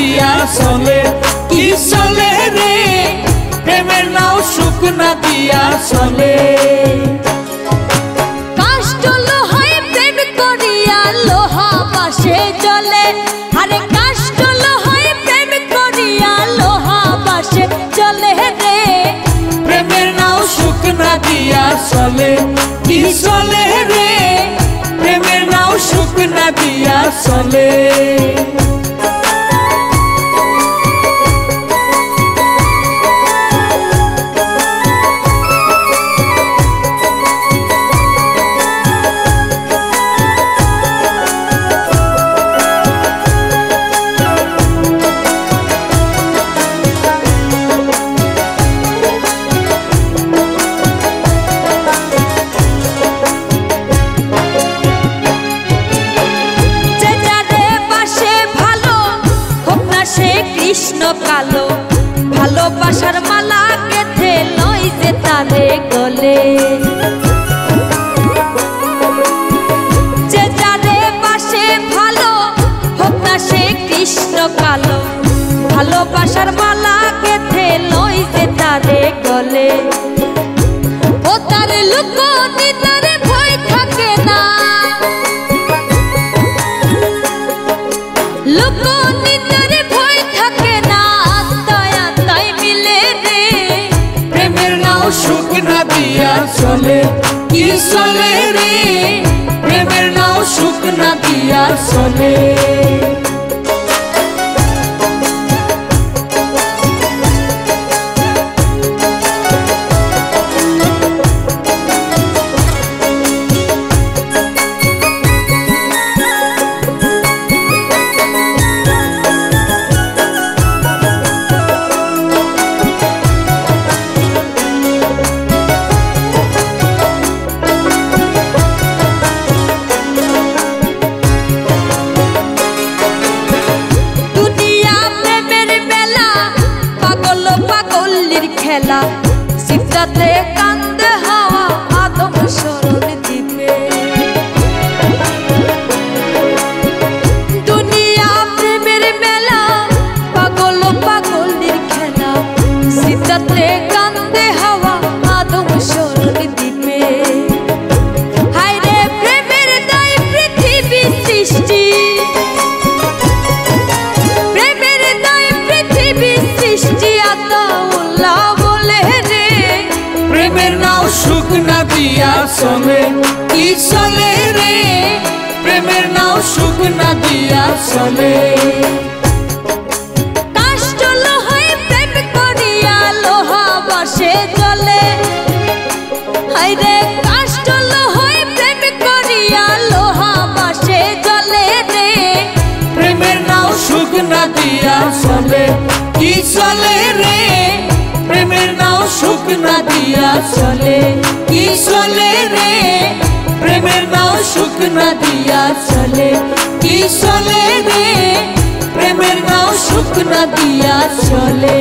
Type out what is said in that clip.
দিয়া চলে কি চলে রে প্রেমের নাও শুকনা দিয়া চলে কাষ্ট লোহায় প্রেম করিয়া লোহা বাসে চলে আরে কাষ্ট লোহায় প্রেম করিয়া লোহা বাসে চলে রে প্রেমের নাও শুকনা দিয়া চলে কি চলে রে প্রেমের নাও শুকনা দিয়া চলে কৃষ্ণ কালো ভালোবাসার মালা গেথে লই যে তারে গলে যে যারে বাসে ভালো হোক না সে কৃষ্ণ কালো ভালোবাসার মালা গেথে লই যে তারে গলে ও তার লোক নিতারে ভয় থাকে না লোক নিতারে ভয় থাকে না দয়া তাই মিলে রে প্রেমের নাও শুকনা দিয়া চলে কি চলে রে প্রেমের নাও শুকনা দিয়া চলে খেলা সিফতাতে কান্দে হাওয়া আদম শরণ দিবে দুনিয়া প্রেমের মেলা পাগল পাগলের খেলা সিফতাতে কান্দে হাওয়া আদম শরণ দিবে হায় রে প্রেমের দায় পৃথিবী সৃষ্টি প্রেমের দায় পৃথিবী সৃষ্টি প্রেমের নাও শুকনা দিয়া চলে কি চলে রে প্রেমের নাও শুকনা দিয়া চলে কাষ্ট লোহায় প্রেম করিয়া লোহা বাসে চলে হায় রে কাষ্ট লোহায় প্রেম করিয়া লোহা বাসে চলে রে প্রেমের নাও শুকনা দিয়া চলে কি চলে রে প্রেমের নাও শুকনা দিয়া চলে কি চলে রে প্রেমের নাও শুকনা দিয়া চলে কি চলে রে প্রেমের নাও শুকনা দিয়া চলে।